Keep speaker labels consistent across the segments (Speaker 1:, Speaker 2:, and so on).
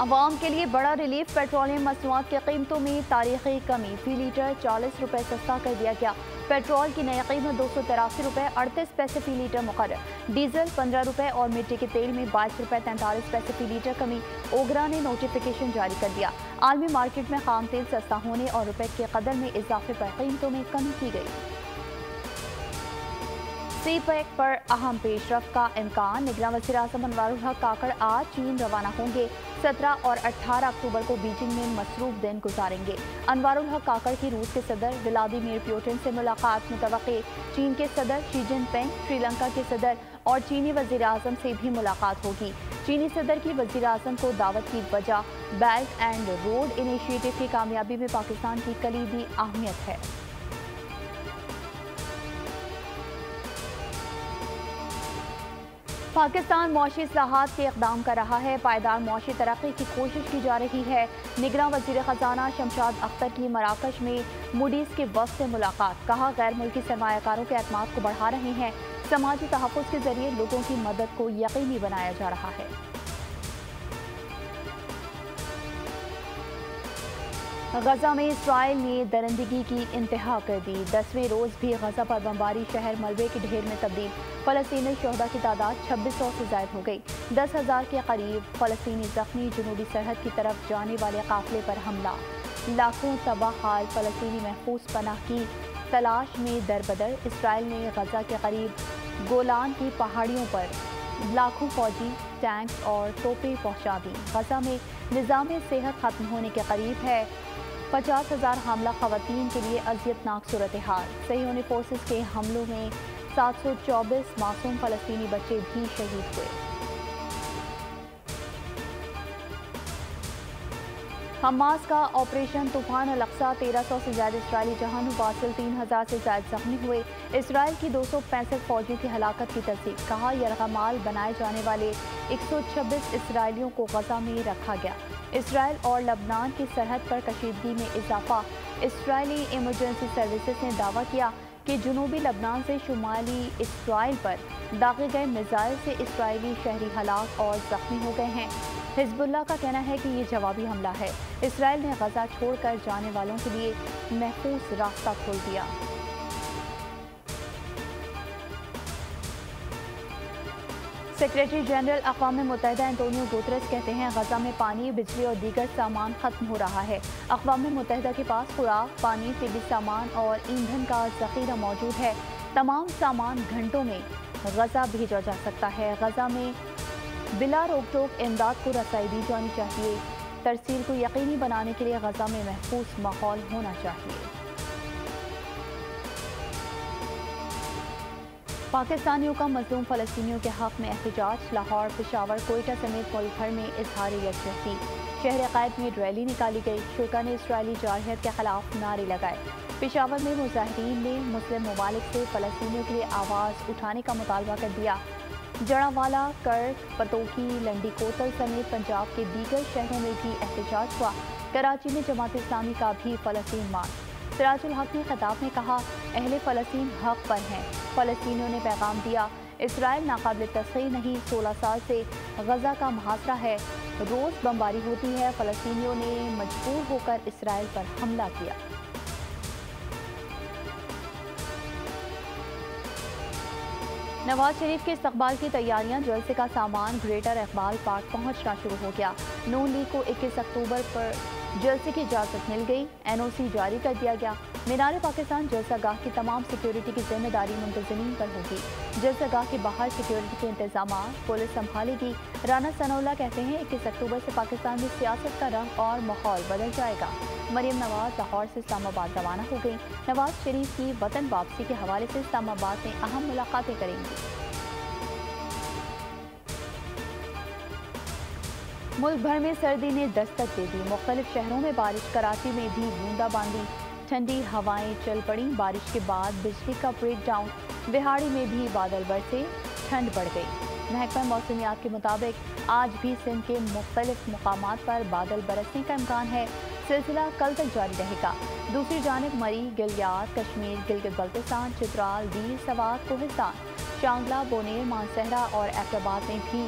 Speaker 1: عوام کے لیے بڑا ریلیف، پیٹرولیم مصنوعات کی قیمتوں میں تاریخی کمی، فی لیٹر 40 روپے سستا کر دیا گیا۔ پیٹرول کی نئی قیمت 283 روپے 38 پیسے فی لیٹر مقرر، ڈیزل 15 روپے اور مٹی کے تیل میں 22 روپے 43 پیسے فی لیٹر کمی۔ اوگرا نے نوٹیفیکیشن جاری کر دیا، عالمی مارکیٹ میں خام تیل سستا ہونے اور روپے کی قدر میں اضافے پر قیمتوں میں کمی کی گئی۔ سی پیک پر اہم پیش رفت کا امکان، نگراں وزیر اعظم انوار الحق کاکڑ آج چین روانہ ہوں گے، 17 اور 18 اکتوبر کو بیجنگ میں مصروف دن گزاریں گے۔ انوار الحق کاکڑ کی روس کے صدر ولادیمیر پوٹن سے ملاقات متوقع، چین کے صدر شی جن پنگ، سری لنکا کے صدر اور چینی وزیر اعظم سے بھی ملاقات ہوگی۔ چینی صدر کی وزیر اعظم کو دعوت کی وجہ بیلٹ اینڈ روڈ انیشیٹو کی کامیابی میں پاکستان کی کلیدی اہمیت ہے۔ پاکستان معاشی اصلاحات کے اقدام کر رہا ہے، پائیدار معاشی ترقی کی کوشش کی جا رہی ہے۔ نگراں وزیر خزانہ شمشاد اختر کی مراکش میں موڈیز کے وفد سے ملاقات، کہا غیر ملکی سرمایہ کاروں کے اعتماد کو بڑھا رہے ہیں، سماجی تحفظ کے ذریعے لوگوں کی مدد کو یقینی بنایا جا رہا ہے۔ غزہ میں اسرائیل نے درندگی کی انتہا کر دی، 10ویں روز بھی غزہ پر بمباری شہر ملبے کے ڈھیر میں تبدیل، فلسطینی شہداء کی تعداد 2600 سے زائد ہو گئی، 10,000 کے قریب فلسطینی زخمی، جنوبی سرحد کی طرف جانے والے قافلے پر حملہ، لاکھوں تباہ حال فلسطینی محفوظ پناہ کی تلاش میں دربدر، اسرائیل نے غزہ کے قریب گولان کی پہاڑیوں پر لاکھوں فوجی، ٹینکس اور توپیں پہنچا دی، غزہ میں نظام صحت ختم ہونے کے قریب ہے، 50,000 حاملہ خواتین کے لیے اذیتناک صورتحال، صہیونی فورسز کے حملوں میں 724 معصوم فلسطینی بچے بھی شہید ہوئے۔ حماس کا آپریشن طوفان الاقصی، 1300 سے زائد اسرائیلی جہنم واصل، 3000 سے زائد زخمی ہوئے، اسرائیل کی 265 فوجیوں کی ہلاکت کی تصدیق، کہا یرغمال بنائے جانے والے 126 اسرائیلیوں کو غزہ میں رکھا گیا۔ اسرائیل اور لبنان کی سرحد پر کشیدگی میں اضافہ، اسرائیلی ایمرجنسی سروسز نے دعویٰ کیا کہ جنوبی لبنان سے شمالی اسرائیل پر داغے گئے میزائل سے اسرائیلی شہری ہلاک اور زخمی ہو گئے ہیں۔ حزب اللہ کا کہنا ہے کہ یہ جوابی حملہ ہے، اسرائیل نے غزہ چھوڑ کر جانے والوں کے لیے محفوظ راستہ کھول دیا۔ سیکریٹری جنرل اقوام متحدہ انتونیو گوتریس کہتے ہیں غزہ میں پانی، بجلی اور دیگر سامان ختم ہو رہا ہے، اقوام متحدہ کے پاس خوراک، پانی، طبی سامان اور ایندھن کا ذخیرہ موجود ہے، تمام سامان گھنٹوں میں غزہ بھیجا جا سکتا ہے، غزہ میں بلا روک ٹوک امداد کو رسائی دی جانی چاہیے، ترسیل کو یقینی بنانے کے لیے غزہ میں محفوظ ماحول ہونا چاہیے۔ پاکستانیوں کا مظلوم فلسطینیوں کے حق میں احتجاج، لاہور، پشاور، کوئٹہ سمیت ملک بھر میں اظہار یکجہتی، شہر قائد میں ریلی نکالی گئی، شرکا نے اسرائیلی جارحیت کے خلاف نعرے لگائے، پشاور میں مظاہرین نے مسلم ممالک سے فلسطینیوں کے لیے آواز اٹھانے کا مطالبہ کر دیا، جڑاوالا، کرک، پتوکی، لنڈی کوتل سمیت پنجاب کے دیگر شہروں میں بھی احتجاج ہوا، کراچی میں جماعت اسلامی کا بھی فلسطین مارچ، سراج الحق نے خطاب میں کہا اہل فلسطین حق پر ہیں، فلسطینیوں نے پیغام دیا اسرائیل ناقابل تسخیر نہیں، 16 سال سے غزہ کا محاصرہ ہے، روز بمباری ہوتی ہے، فلسطینیوں نے مجبور ہو کر اسرائیل پر حملہ کیا۔ نواز شریف کے استقبال کی تیاریاں، جلسے کا سامان گریٹر اقبال پارک پہنچنا شروع ہو گیا، نون لیگ کو 21 اکتوبر پر جلسے کی اجازت مل گئی، این او سی جاری کر دیا گیا، مینار پاکستان جلسہ گاہ کی تمام سیکیورٹی کی ذمہ داری منتظمین پر ہوگی، جلسہ گاہ کے باہر سیکیورٹی کے انتظامات پولیس سنبھالے گی، رانا ثناء اللہ کہتے ہیں 21 اکتوبر سے پاکستان میں سیاست کا رنگ اور ماحول بدل جائے گا۔ مریم نواز لاہور سے اسلام آباد روانہ ہو گئی، نواز شریف کی وطن واپسی کے حوالے سے اسلام آباد میں اہم ملاقاتیں کریں گی۔ ملک بھر میں سردی نے دستک دے دی، مختلف شہروں میں بارش، کراچی میں بھی بوندا باندی، ٹھنڈی ہوائیں چل پڑیں، بارش کے بعد بجلی کا بریک ڈاؤن، بہاڑی میں بھی بادل برسے، ٹھنڈ بڑھ گئی۔ محکمہ موسمیات کے مطابق آج بھی سندھ کے مختلف مقامات پر بادل برسنے کا امکان ہے، سلسلہ کل تک جاری رہے گا۔ دوسری جانب مری، گلیات، کشمیر، گلگت بلتستان، چترال، دیر، سوات، کوہستان، شانگلہ، بونیر، مانسہرہ اور ایبٹ آباد میں بھی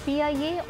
Speaker 1: PIA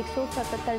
Speaker 1: 177